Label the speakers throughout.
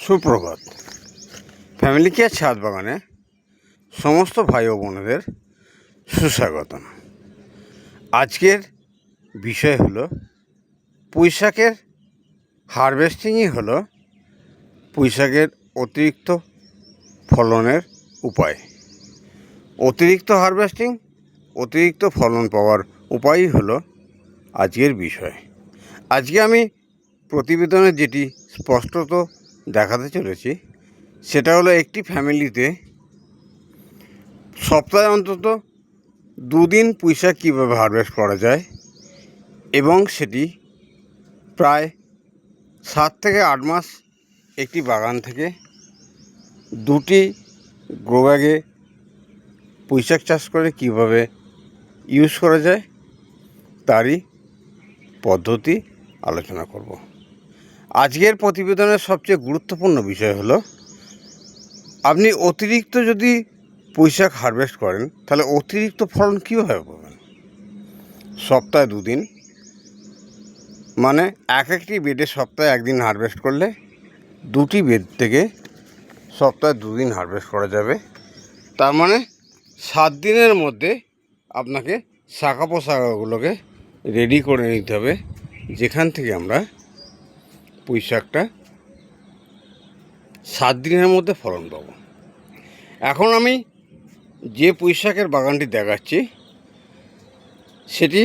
Speaker 1: সুপ্রভাত। Family care ছাদ বাগানে সমস্ত ভাই ও বোনেদের সুস্বাগতম। আজকের বিষয় হলো পুঁইশাকের হারভেস্টিংই হলো পুঁইশাকের অতিরিক্ত ফলনের উপায়। অতিরিক্ত হারভেস্টিং, অতিরিক্ত ফলন পাওয়ার উপায়ই হলো আজকের বিষয়। আজকে আমি প্রতিবেদনে যেটি স্পষ্টত দেখাতে চলেছি সেটা হলো একটি ফ্যামিলিতে সপ্তাহে অন্তত 2 দিন পুঁইশাক কীভাবে হারভেস্ট করা যায় এবং সেটি প্রায় 7 থেকে 8 মাস একটি বাগান থেকে 2টি গ্রো ব্যাগে পুঁইশাক চাষ করে কীভাবে ইউজ করা যায় তারই পদ্ধতি আলোচনা করব। আজকের প্রতিবেদনের সবচেয়ে গুরুত্বপূর্ণ বিষয় হলো আপনি অতিরিক্ত যদি পুঁইশাক হারভেস্ট করেন তাহলে অতিরিক্ত ফলন কীভাবে পাবেন। সপ্তাহে 2 দিন মানে একটি বেডে সপ্তাহে 1 দিন হারভেস্ট করলে 2টি বেড থেকে সপ্তাহে 2 দিন হারভেস্ট করা যাবে। তার মানে 7 দিনের মধ্যে আপনাকে শাখা পোশাকাগুলোকে রেডি করে নিতে হবে, যেখান থেকে আমরা পুঁইশাকটা 7 দিনের মধ্যে ফলন পাবো। এখন আমি যে পুঁইশাকের বাগানটি দেখাচ্ছি সেটি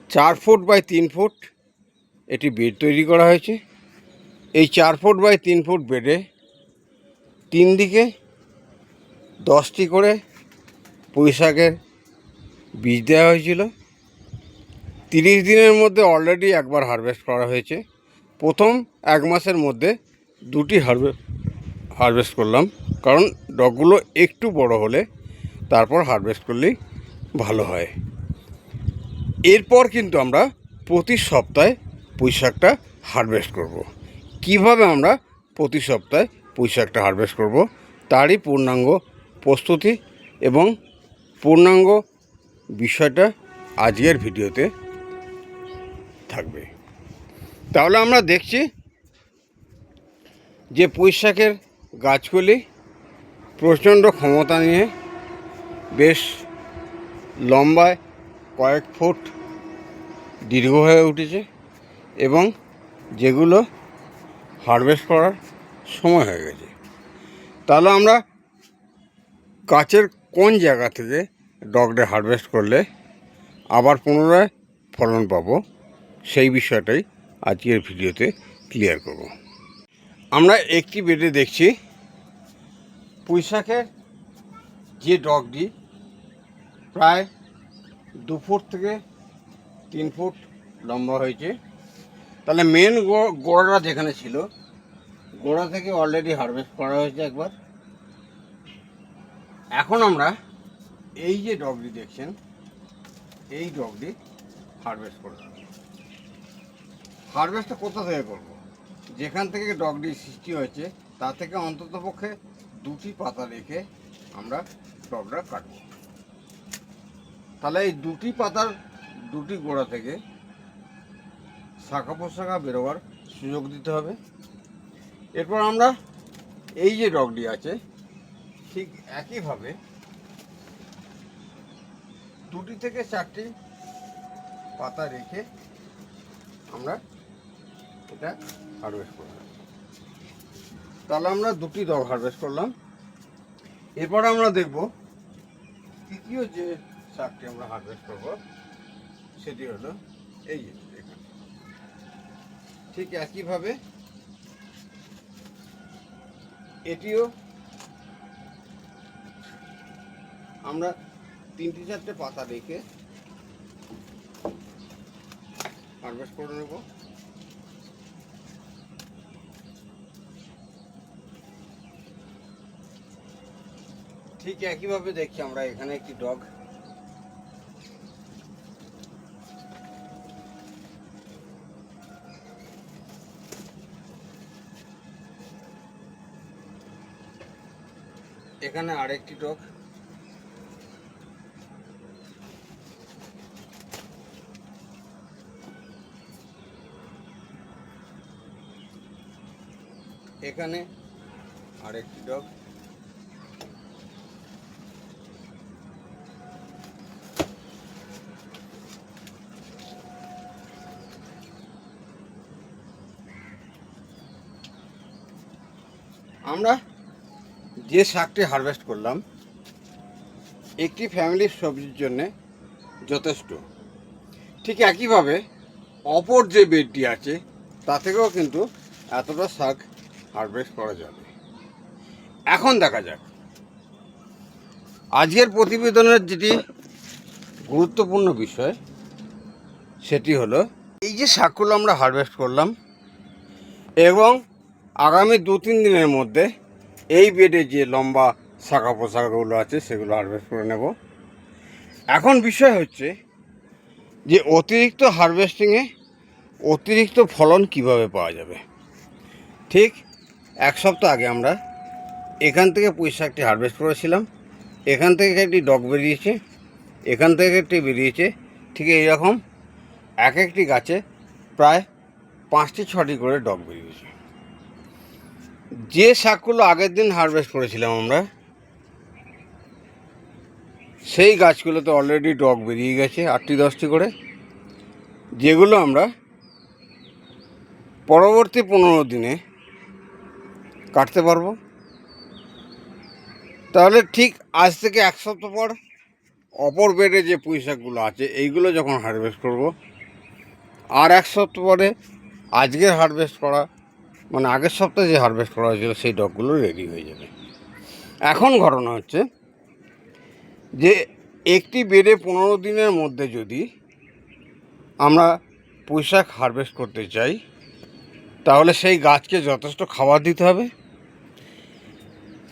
Speaker 1: 4 ফুট বাই 3 ফুট এটি বেড তৈরি করা হয়েছে। এই 4 ফুট বাই 3 ফুট বেডে 3 দিকে 10টি করে পুঁইশাকের বীজ দেওয়া হয়েছিল। 30 দিনের মধ্যে অলরেডি একবার হারভেস্ট করা হয়েছে। প্রথম 1 মাসের মধ্যে 2টি হারভেস্ট করলাম, কারণ ডগগুলো একটু বড় হলে তারপর হারভেস্ট করলেই ভালো হয়। এরপর কিন্তু আমরা প্রতি সপ্তাহে পুঁইশাকটা হারভেস্ট করব। কিভাবে আমরা প্রতি সপ্তাহে পুঁইশাকটা হারভেস্ট করব তারই পূর্ণাঙ্গ প্রস্তুতি এবং পূর্ণাঙ্গ বিষয়টা আজকের ভিডিওতে থাকবে। তাহলে আমরা দেখছি যে পুঁইশাকের গাছগুলি প্রচণ্ড ক্ষমতা নিয়ে বেশ লম্বায় কয়েক ফুট দীর্ঘ হয়ে উঠেছে এবং যেগুলো হারভেস্ট করার সময় হয়ে গেছে। তাহলে আমরা গাছের কোন জায়গা থেকে ডগডে হারভেস্ট করলে আবার পুনরায় ফলন পাবো সেই বিষয়টাই আজকের ভিডিওতে ক্লিয়ার করব। আমরা একটি বেডে দেখছি পুঁইশাকের যে ডগটি প্রায় 2 ফুট থেকে 3 ফুট লম্বা হয়েছে। তাহলে মেন গোড়াটা যেখানে ছিল, গোড়া থেকে অলরেডি হারভেস্ট করা হয়েছে একবার। এখন আমরা এই যে ডগটি দেখছেন এই ডগটি হারভেস্ট করব। হারভেস্টটা কোথা থেকে করব? যেখান থেকে ডগটি সৃষ্টি হয়েছে তা থেকে অন্ততপক্ষে 2টি পাতা রেখে আমরা ডগটা কাটব। তাহলে এই 2টি পাতার 2টি গোড়া থেকে শাখা প্রশাখা বেরোবার সুযোগ দিতে হবে। এরপর আমরা এই যে ডগটি আছে ঠিক একইভাবে 2টি থেকে 4টি পাতা রেখে আমরা এটা হারভেস্ট করব। তাহলে আমরা 2টি ডগ হারভেস্ট করলাম। এরপর আমরা দেখব তৃতীয় যে শাকটি আমরা হারভেস্ট করব সেটি হলো এই যে এখানে। ঠিক একইভাবে এটিও আমরা 3টে 4টে পাতা রেখে হারভেস্ট করে নেব। ঠিক একইভাবে দেখছি আমরা এখানে একটি ডগ এখানে আরেকটি ডগ এখানে আরেকটি ডগ। আমরা যে শাকটি হারভেস্ট করলাম একটি ফ্যামিলির সবজির জন্যে যথেষ্ট। ঠিক একইভাবে অপর যে বেডটি আছে তা থেকেও কিন্তু এতটা শাক হারভেস্ট করা যাবে। এখন দেখা যাক আজকের প্রতিবেদনের যেটি গুরুত্বপূর্ণ বিষয়, সেটি হলো এই যে শাকগুলো আমরা হারভেস্ট করলাম এবং আগামী 2-3 দিনের মধ্যে এই বেডে যে লম্বা শাখা পোশাকগুলো আছে সেগুলো হারভেস্ট করে নেব। এখন বিষয় হচ্ছে যে অতিরিক্ত হারভেস্টিংয়ে অতিরিক্ত ফলন কিভাবে পাওয়া যাবে। ঠিক 1 সপ্তাহ আগে আমরা এখান থেকে পুঁই শাকটি হারভেস্ট করেছিলাম। এখান থেকে একটি ডগ বেরিয়েছে, এখান থেকে একটি বেরিয়েছে। ঠিক এইরকম এক একটি গাছে প্রায় 5-6টি করে ডগ বেরিয়েছে। যে শাকগুলো আগের দিন হারভেস্ট করেছিলাম আমরা, সেই গাছগুলোতে অলরেডি ডগ বেরিয়ে গেছে 8-10টি করে, যেগুলো আমরা পরবর্তী 15 দিনে কাটতে পারবো। তাহলে ঠিক আজ থেকে 1 সপ্তাহ পর অপর বেডে যে পুঁই শাকগুলো আছে এইগুলো যখন হারভেস্ট করব, আর 1 সপ্তাহ পরে আজকের হারভেস্ট করা মানে আগের সপ্তাহে যে হারভেস্ট করা হয়েছিল সেই ডগগুলো রেডি হয়ে যাবে। এখন ঘটনা হচ্ছে যে একটি বেডে 15 দিনের মধ্যে যদি আমরা পুঁই শাক হারভেস্ট করতে চাই তাহলে সেই গাছকে যথেষ্ট খাবার দিতে হবে।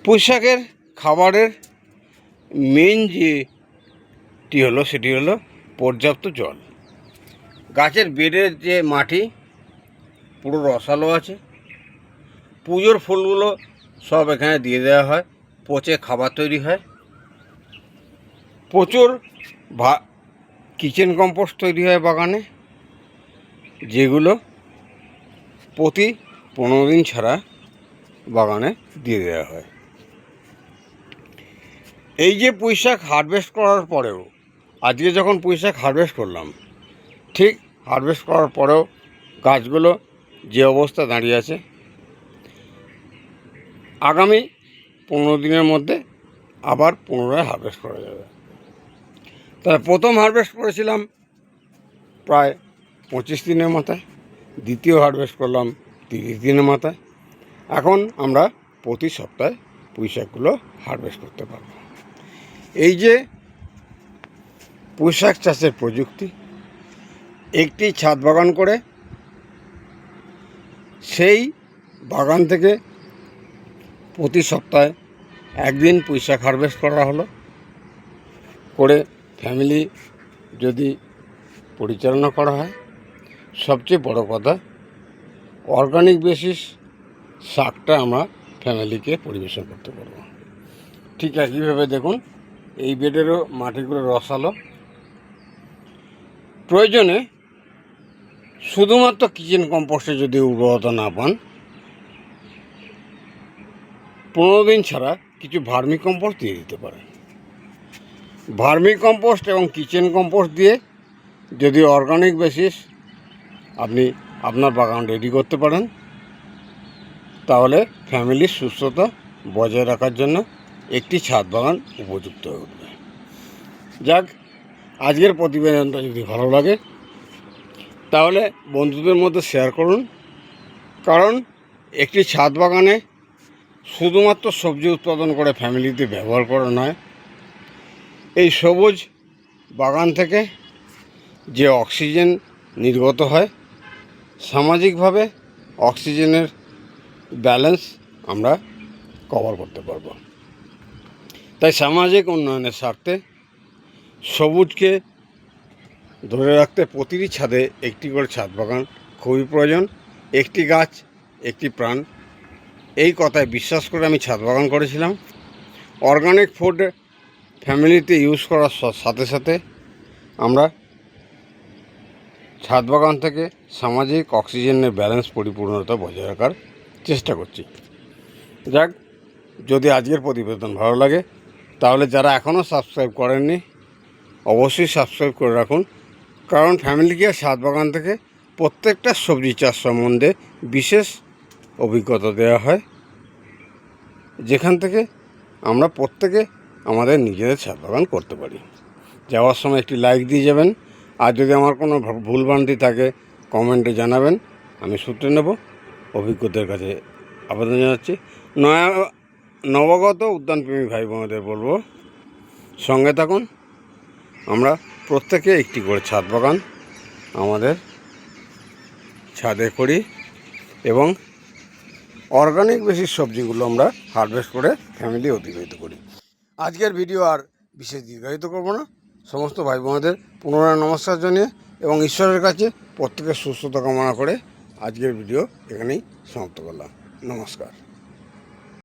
Speaker 1: পুঁই শাকের খাবারের মেন যেটি হলো সেটি হলো পর্যাপ্ত জল। গাছের বেডের যে মাটি পুরো রসালো আছে, পুজোর ফুলগুলো সব এখানে দিয়ে দেওয়া হয়, পচে খাবার তৈরি হয়, প্রচুর কিচেন কম্পোস্ট তৈরি হয় বাগানে, যেগুলো প্রতি 15 দিন ছাড়া বাগানে দিয়ে দেওয়া হয়। এই যে পুঁই শাক হারভেস্ট করার পরেও, আজকে যখন পুঁই শাক হারভেস্ট করলাম, ঠিক হারভেস্ট করার পরেও গাছগুলো যে অবস্থা দাঁড়িয়ে আছে, আগামী 15 দিনের মধ্যে আবার পুনরায় হারভেস্ট করা যাবে। তাহলে প্রথম হারভেস্ট করেছিলাম প্রায় 25 দিনের মাথায়, দ্বিতীয় হারভেস্ট করলাম 30 দিনের মাথায়। এখন আমরা প্রতি সপ্তাহে পুঁই শাকগুলো হারভেস্ট করতে পারব। এই যে পুঁই শাক চাষের প্রযুক্তি, একটি ছাদ বাগান করে সেই বাগান থেকে প্রতি সপ্তাহে একদিন পুঁই শাক হারভেস্ট করা হলো, করে ফ্যামিলি যদি পরিচালনা করা হয়, সবচেয়ে বড় কথা অর্গানিক বেসিস শাকটা আমরা ফ্যামিলিকে পরিবেশন করতে পারব। ঠিক একইভাবে দেখুন এই বেডেরও মাটিগুলো রসালো। প্রয়োজনে শুধুমাত্র কিচেন কম্পোস্টে যদি উর্বরতা না পান, 15 দিন ছাড়া কিছু ভার্মি কম্পোস্ট দিয়ে দিতে পারেন। ভার্মি কম্পোস্ট এবং কিচেন কম্পোস্ট দিয়ে যদি অর্গানিক বেসিস আপনি আপনার বাগান রেডি করতে পারেন, তাহলে ফ্যামিলির সুস্থতা বজায় রাখার জন্য একটি ছাদ বাগান উপযুক্ত হয়ে উঠবে। যাক, আজকের প্রতিবেদনটা যদি ভালো লাগে তাহলে বন্ধুদের মধ্যে শেয়ার করুন, কারণ একটি ছাদ বাগানে শুধুমাত্র সবজি উৎপাদন করে ফ্যামিলিতে ব্যবহার করা নয়, এই সবুজ বাগান থেকে যে অক্সিজেন নির্গত হয়, সামাজিকভাবে অক্সিজেনের ব্যালেন্স আমরা কভার করতে পারব। তাই সামাজিক উন্নয়নের স্বার্থে সবুজকে ধরে রাখতে প্রতিটি ছাদে একটি করে ছাদ বাগান খুবই প্রয়োজন। একটি গাছ একটি প্রাণ, এই কথায় বিশ্বাস করে আমি ছাদ বাগান করেছিলাম। অর্গানিক ফুড ফ্যামিলিতে ইউজ করার সাথে সাথে আমরা ছাদ বাগান থেকে সামাজিক অক্সিজেনের ব্যালেন্স পরিপূর্ণতা বজায় রাখার চেষ্টা করছি। যাক, যদি আজকের প্রতিবেদন ভালো লাগে তাহলে যারা এখনও সাবস্ক্রাইব করেননি অবশ্যই সাবস্ক্রাইব করে রাখুন, কারণ ফ্যামিলি কেয়ার ছাদ বাগান থেকে প্রত্যেকটা সবজি চাষ সম্বন্ধে বিশেষ অভিজ্ঞতা দেওয়া হয়, যেখান থেকে আমরা প্রত্যেকে আমাদের নিজেদের ছাদ বাগান করতে পারি। যাওয়ার সময় একটি লাইক দিয়ে যাবেন, আর যদি আমার কোনো ভুলভ্রান্তি থাকে কমেন্টে জানাবেন, আমি সূত্রে নেব। অভিজ্ঞতার কাছে আবেদন জানাচ্ছি। নবাগত উদ্যানপ্রেমী ভাই বোনেদের বলবো, সঙ্গে থাকুন। আমরা প্রত্যেকে একটি করে ছাদ বাগান আমাদের ছাদে করি এবং অর্গানিক বেসিস সবজিগুলো আমরা হারভেস্ট করে ফ্যামিলি অতিবাহিত করি। আজকের ভিডিও আর বিশেষ দীর্ঘায়িত করব না। সমস্ত ভাই বোনেদের পুনরায় নমস্কার জানিয়ে এবং ঈশ্বরের কাছে প্রত্যেকের সুস্থতা কামনা করে আজকের ভিডিও এখানেই সমাপ্ত করলাম। নমস্কার।